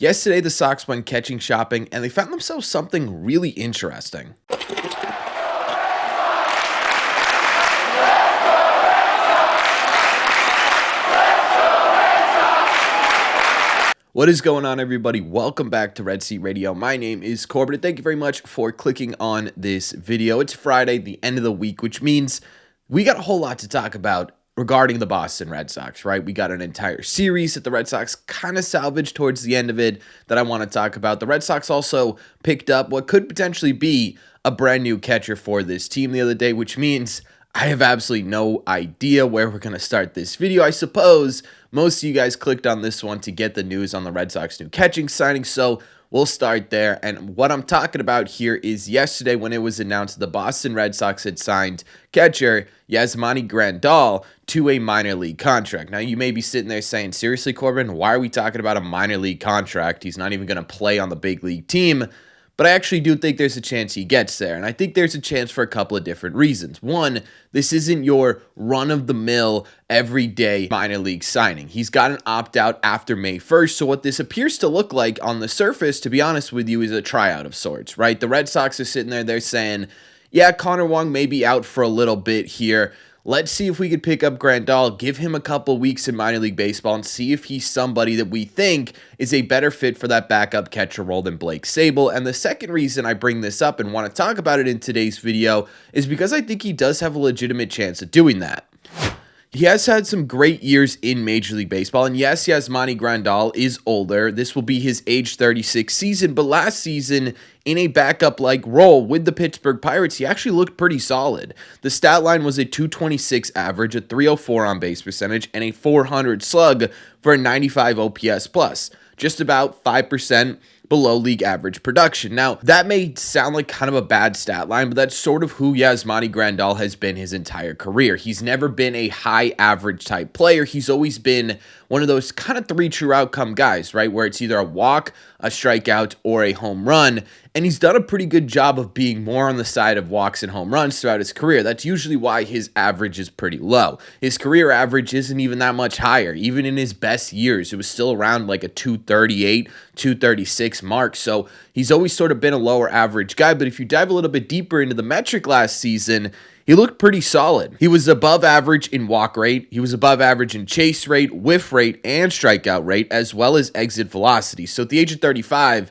Yesterday, the Sox went catching shopping, and they found themselves something really interesting. What is going on, everybody? Welcome back to Red Seat Radio. My name is Corbin, and thank you very much for clicking on this video. It's Friday, the end of the week, which means we got a whole lot to talk about regarding the Boston Red Sox, right? We got an entire series that the Red Sox kind of salvaged towards the end of it that I want to talk about. The Red Sox also picked up what could potentially be a brand new catcher for this team the other day, which means I have absolutely no idea where we're going to start this video. I suppose most of you guys clicked on this one to get the news on the Red Sox new catching signing, so we'll start there. And what I'm talking about here is yesterday when it was announced the Boston Red Sox had signed catcher Yasmani Grandal to a minor league contract. Now, you may be sitting there saying, seriously, Corbin, why are we talking about a minor league contract? He's not even going to play on the big league team. But I actually do think there's a chance he gets there, and I think there's a chance for a couple of different reasons. One, this isn't your run-of-the-mill, everyday minor league signing. He's got an opt-out after May 1st, so what this appears to look like on the surface, to be honest with you, is a tryout of sorts, right? The Red Sox are sitting there, they're saying, yeah, Connor Wong may be out for a little bit here. Let's see if we could pick up Grandal, give him a couple weeks in minor league baseball, and see if he's somebody that we think is a better fit for that backup catcher role than Blake Sabol. And the second reason I bring this up and want to talk about it in today's video is because I think he does have a legitimate chance of doing that. He has had some great years in Major League Baseball, and yes, Yasmani Grandal is older. This will be his age 36 season, but last season, in a backup-like role with the Pittsburgh Pirates, he actually looked pretty solid. The stat line was a 226 average, a 304 on-base percentage, and a 400 slug for a 95 OPS plus, just about 5% below league average production. Now, that may sound like kind of a bad stat line, but that's sort of who Yasmani Grandal has been his entire career. He's never been a high average type player. He's always been one of those kind of three true outcome guys, right? Where it's either a walk, a strikeout, or a home run. And he's done a pretty good job of being more on the side of walks and home runs throughout his career. That's usually why his average is pretty low. His career average isn't even that much higher. Even in his best years, it was still around like a 238, 236 mark. So he's always sort of been a lower average guy. But if you dive a little bit deeper into the metric last season, he looked pretty solid. He was above average in walk rate. He was above average in chase rate, whiff rate, and strikeout rate, as well as exit velocity. So at the age of 35,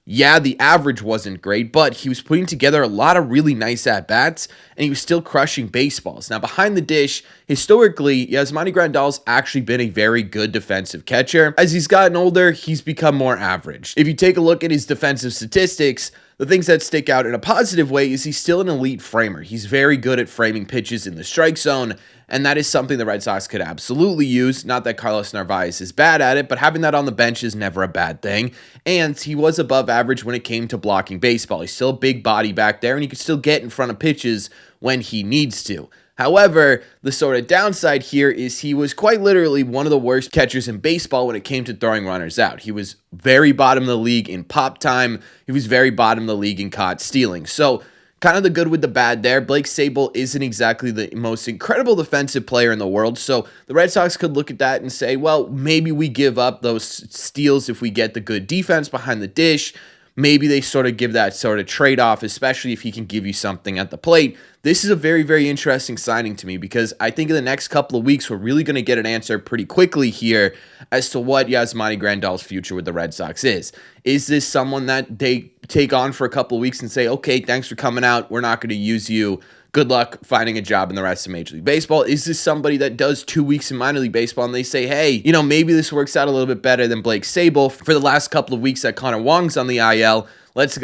yeah, the average wasn't great, but he was putting together a lot of really nice at-bats, and he was still crushing baseballs. Now, behind the dish, historically, Yasmani Grandal's actually been a very good defensive catcher. As he's gotten older, he's become more average. If you take a look at his defensive statistics, the things that stick out in a positive way is he's still an elite framer. He's very good at framing pitches in the strike zone, and that is something the Red Sox could absolutely use. Not that Carlos Narvaez is bad at it, but having that on the bench is never a bad thing. And he was above average when it came to blocking baseball. He's still a big body back there, and he can still get in front of pitches when he needs to. However, the sort of downside here is he was quite literally one of the worst catchers in baseball when it came to throwing runners out. He was very bottom of the league in pop time. He was very bottom of the league in caught stealing. So kind of the good with the bad there. Blake Sabol isn't exactly the most incredible defensive player in the world, so the Red Sox could look at that and say, well, maybe we give up those steals if we get the good defense behind the dish. Maybe they sort of give that sort of trade-off, especially if he can give you something at the plate. This is a very, very interesting signing to me because I think in the next couple of weeks, we're really going to get an answer pretty quickly here as to what Yasmani Grandal's future with the Red Sox is. Is this someone that they take on for a couple of weeks and say, okay, thanks for coming out, we're not going to use you, good luck finding a job in the rest of Major League Baseball? Is this somebody that does 2 weeks in minor league baseball and they say, hey, you know, maybe this works out a little bit better than Blake Sabol for the last couple of weeks that Connor Wong's on the IL. Let's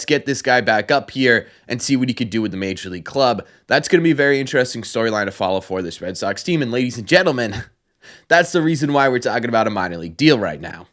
get this guy back up here and see what he could do with the Major League club. That's going to be a very interesting storyline to follow for this Red Sox team. And ladies and gentlemen, that's the reason why we're talking about a minor league deal right now.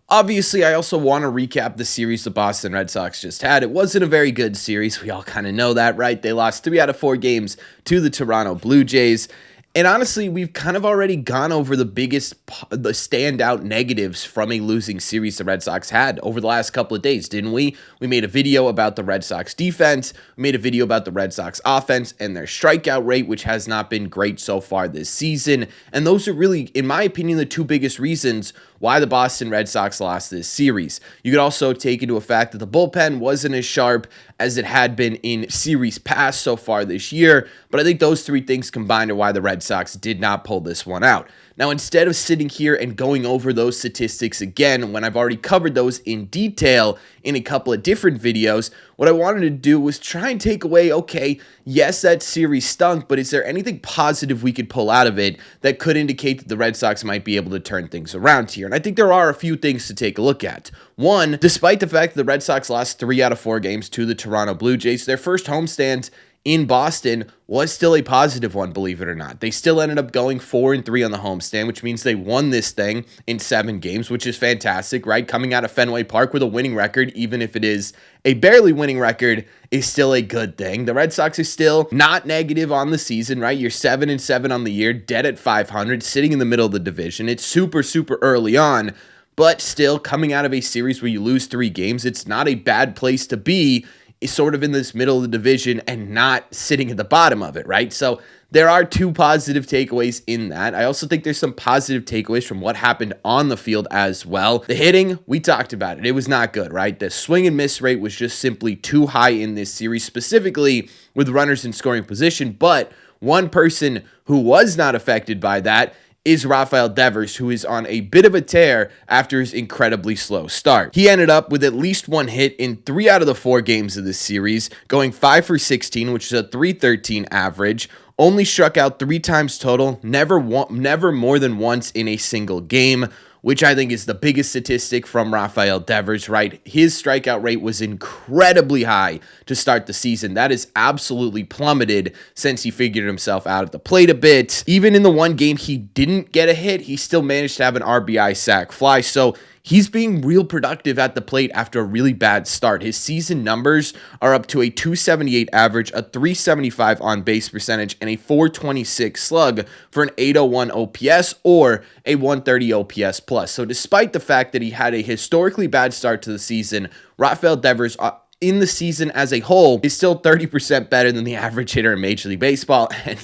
Obviously, I also want to recap the series the Boston Red Sox just had. It wasn't a very good series. We all kind of know that, right? They lost 3 out of 4 games to the Toronto Blue Jays. And honestly, we've kind of already gone over the standout negatives from a losing series the Red Sox had over the last couple of days, didn't we? We made a video about the Red Sox defense. We made a video about the Red Sox offense and their strikeout rate, which has not been great so far this season. And those are really, in my opinion, the two biggest reasons why the Boston Red Sox lost this series. You could also take into effect that the bullpen wasn't as sharp as it had been in series past so far this year, but I think those three things combined are why the Red Sox did not pull this one out. Now, instead of sitting here and going over those statistics again, when I've already covered those in detail in a couple of different videos, what I wanted to do was try and take away, okay, yes, that series stunk, but is there anything positive we could pull out of it that could indicate that the Red Sox might be able to turn things around here? And I think there are a few things to take a look at. One, despite the fact that the Red Sox lost 3 out of 4 games to the Toronto Blue Jays, their first homestand in Boston was still a positive one, believe it or not. They still ended up going 4-3 on the homestand, which means they won this thing in 7 games, which is fantastic, right? Coming out of Fenway Park with a winning record, even if it is a barely winning record, is still a good thing. The Red Sox are still not negative on the season, right? You're 7-7 on the year, dead at .500, sitting in the middle of the division. It's super, super early on, but still coming out of a series where you lose 3 games, it's not a bad place to be, is sort of in this middle of the division and not sitting at the bottom of it, right? So there are 2 positive takeaways in that. I also think there's some positive takeaways from what happened on the field as well. The hitting, we talked about it. It was not good, right? The swing and miss rate was just simply too high in this series, specifically with runners in scoring position. But one person who was not affected by that is Rafael Devers, who is on a bit of a tear after his incredibly slow start. He ended up with at least 1 hit in 3 out of the 4 games of this series, going 5 for 16, which is a .313 average. Only struck out 3 times total, never more than once in a single game, which I think is the biggest statistic from Rafael Devers, right? His strikeout rate was incredibly high to start the season. That is absolutely plummeted since he figured himself out at the plate a bit. Even in the 1 game he didn't get a hit, he still managed to have an RBI sac fly. So he's being real productive at the plate after a really bad start. His season numbers are up to a .278 average, a .375 on-base percentage, and a .426 slug for an .801 OPS or a .130 OPS plus. So despite the fact that he had a historically bad start to the season, Rafael Devers in the season as a whole is still 30% better than the average hitter in Major League Baseball. And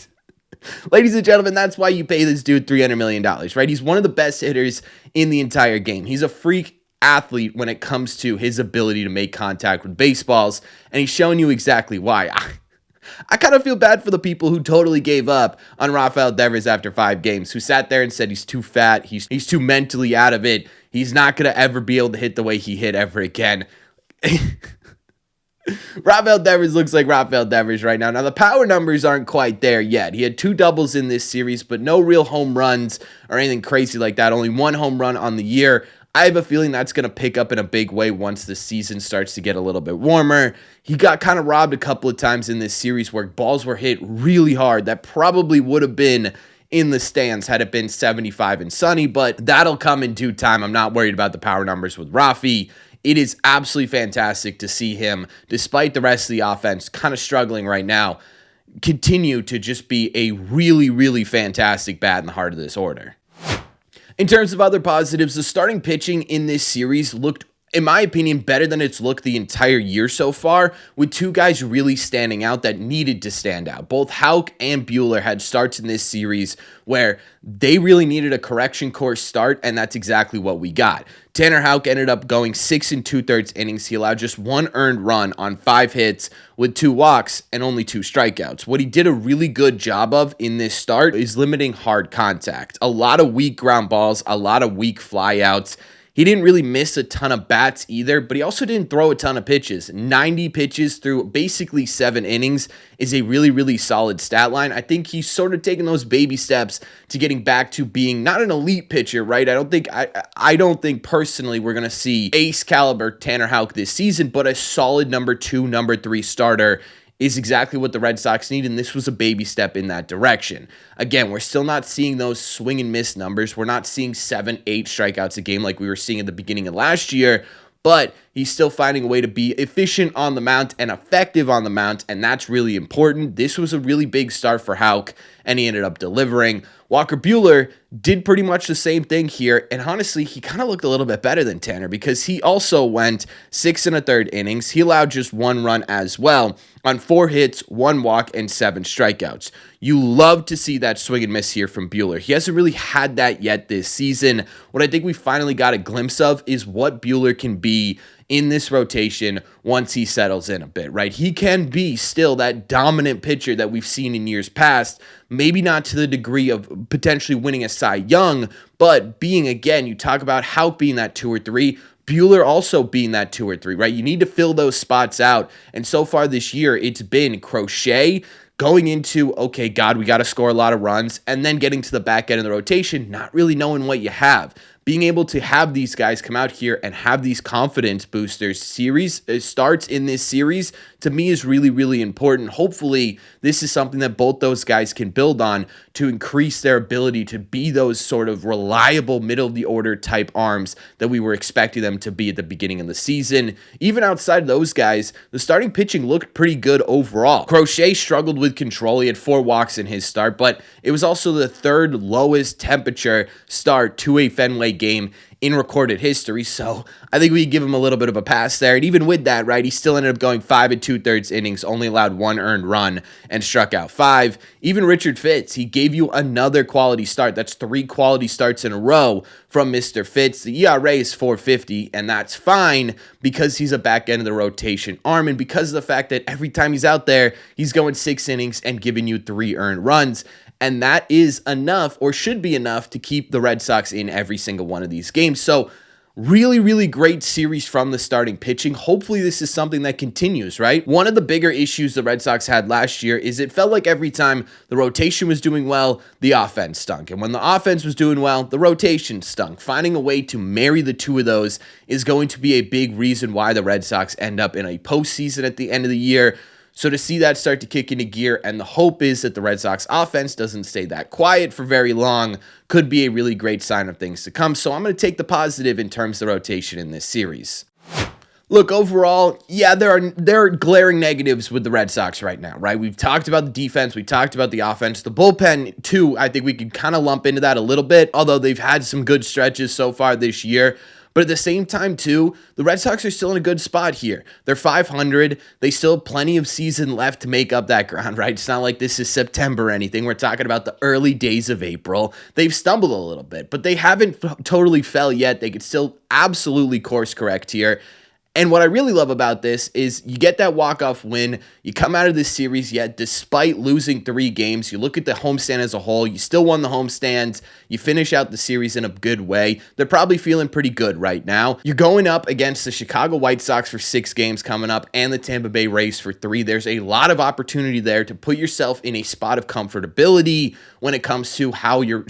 ladies and gentlemen, that's why you pay this dude $300 million, right? He's one of the best hitters in the entire game. He's a freak athlete when it comes to his ability to make contact with baseballs, and he's showing you exactly why. I kind of feel bad for the people who totally gave up on Rafael Devers after 5 games, who sat there and said he's too fat, he's too mentally out of it, he's not going to ever be able to hit the way he hit ever again. Rafael Devers looks like Rafael Devers right now. Now, the power numbers aren't quite there yet. He had 2 doubles in this series, but no real home runs or anything crazy like that. Only 1 home run on the year. I have a feeling that's going to pick up in a big way once the season starts to get a little bit warmer. He got kind of robbed a couple of times in this series where balls were hit really hard. That probably would have been in the stands had it been 75 and sunny, but that'll come in due time. I'm not worried about the power numbers with Rafi. It is absolutely fantastic to see him, despite the rest of the offense kind of struggling right now, continue to just be a really, really fantastic bat in the heart of this order. In terms of other positives, the starting pitching in this series looked, in my opinion, better than it's looked the entire year so far, with 2 guys really standing out that needed to stand out. Both Houck and Buehler had starts in this series where they really needed a correction course start, and that's exactly what we got. Tanner Houck ended up going 6 2/3 innings. He allowed just 1 earned run on 5 hits with 2 walks and only 2 strikeouts. What he did a really good job of in this start is limiting hard contact. A lot of weak ground balls, a lot of weak flyouts. He didn't really miss a ton of bats either, but he also didn't throw a ton of pitches. 90 pitches through basically 7 innings is a really, really solid stat line. I think he's sort of taking those baby steps to getting back to being not an elite pitcher, right? I don't think personally we're going to see ace caliber Tanner Houck this season, but a solid number 2, number 3 starter is exactly what the Red Sox need, and this was a baby step in that direction. Again, we're still not seeing those swing and miss numbers. We're not seeing 7, 8 strikeouts a game like we were seeing at the beginning of last year, but he's still finding a way to be efficient on the mound and effective on the mound, and that's really important. This was a really big start for Houck, and he ended up delivering. Walker Buehler did pretty much the same thing here, and honestly, he kind of looked a little bit better than Tanner because he also went 6 1/3 innings. He allowed just 1 run as well on 4 hits, 1 walk, and 7 strikeouts. You love to see that swing and miss here from Buehler. He hasn't really had that yet this season. What I think we finally got a glimpse of is what Buehler can be in this rotation once he settles in a bit, right? He can be still that dominant pitcher that we've seen in years past, maybe not to the degree of potentially winning a Cy Young, but being, again, you talk about Houck being that 2 or 3, Buehler also being that 2 or 3, right? You need to fill those spots out, and so far this year, it's been Crochet going into, okay, God, we got to score a lot of runs, and then getting to the back end of the rotation, not really knowing what you have. Being able to have these guys come out here and have these confidence boosters starts in this series, to me, is really, really important. Hopefully, this is something that both those guys can build on to increase their ability to be those sort of reliable middle-of-the-order type arms that we were expecting them to be at the beginning of the season. Even outside of those guys, the starting pitching looked pretty good overall. Crochet struggled with control. He had 4 walks in his start, but it was also the 3rd lowest temperature start to a Fenway game in recorded history, so I think we give him a little bit of a pass there. And even with that, right, he still ended up going 5 2/3 innings, only allowed 1 earned run, and struck out 5. Even Richard Fitz, he gave you another quality start. That's 3 quality starts in a row from Mr. Fitz. The ERA is 4.50, and that's fine because he's a back end of the rotation arm, and because of the fact that every time he's out there, he's going 6 innings and giving you 3 earned runs. And that is enough, or should be enough, to keep the Red Sox in every single one of these games. So really, really great series from the starting pitching. Hopefully this is something that continues, right? One of the bigger issues the Red Sox had last year is it felt like every time the rotation was doing well, the offense stunk. And when the offense was doing well, the rotation stunk. Finding a way to marry the two of those is going to be a big reason why the Red Sox end up in a postseason at the end of the year. So to see that start to kick into gear, and the hope is that the Red Sox offense doesn't stay that quiet for very long, could be a really great sign of things to come. So I'm going to take the positive in terms of the rotation in this series. Look, overall, yeah, there are glaring negatives with the Red Sox right now, right? We've talked about the defense. We talked about the offense. The bullpen, too, I think we can kind of lump into that a little bit, although they've had some good stretches so far this year. But at the same time, too, the Red Sox are still in a good spot here. They're 500. They still have plenty of season left to make up that ground, right? It's not like this is September or anything. We're talking about the early days of April. They've stumbled a little bit, but they haven't totally fell yet. They could still absolutely course correct here. And what I really love about this is you get that walk-off win. You come out of this series, yet despite losing 3 games, you look at the homestand as a whole. You still won the homestand. You finish out the series in a good way. They're probably feeling pretty good right now. You're going up against the Chicago White Sox for 6 games coming up and the Tampa Bay Rays for 3. There's a lot of opportunity there to put yourself in a spot of comfortability when it comes to how your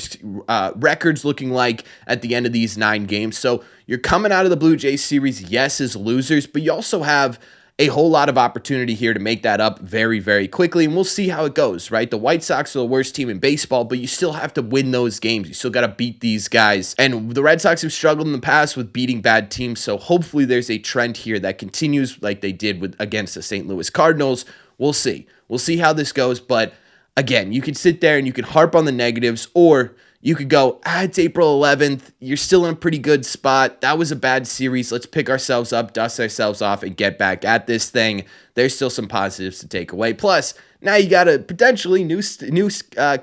record's looking like at the end of these 9 games. So you're coming out of the Blue Jays series, yes, as losers, but you also have a whole lot of opportunity here to make that up very, very quickly, and we'll see how it goes, right? The White Sox are the worst team in baseball, but you still have to win those games. You still got to beat these guys, and the Red Sox have struggled in the past with beating bad teams, so hopefully there's a trend here that continues like they did against the St. Louis Cardinals. We'll see. We'll see how this goes, but again, you can sit there and you can harp on the negatives, or you could go, it's April 11th. You're still in a pretty good spot. That was a bad series. Let's pick ourselves up, dust ourselves off, and get back at this thing. There's still some positives to take away. Plus, now you got a potentially new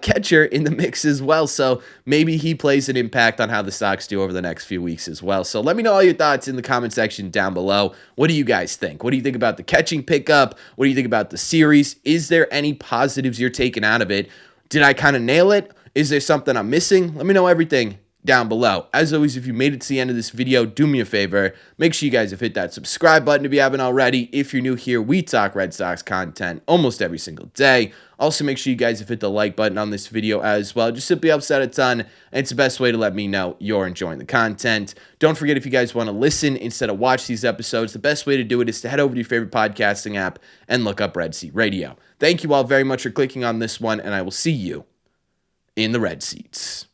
catcher in the mix as well. So maybe he plays an impact on how the Sox do over the next few weeks as well. So let me know all your thoughts in the comment section down below. What do you guys think? What do you think about the catching pickup? What do you think about the series? Is there any positives you're taking out of it? Did I kind of nail it? Is there something I'm missing? Let me know everything down below. As always, if you made it to the end of this video, do me a favor. Make sure you guys have hit that subscribe button if you haven't already. If you're new here, we talk Red Sox content almost every single day. Also, make sure you guys have hit the like button on this video as well. Just simply helps out a ton, and it's the best way to let me know you're enjoying the content. Don't forget, if you guys want to listen instead of watch these episodes, the best way to do it is to head over to your favorite podcasting app and look up Red Seat Radio. Thank you all very much for clicking on this one, and I will see you in the red seats.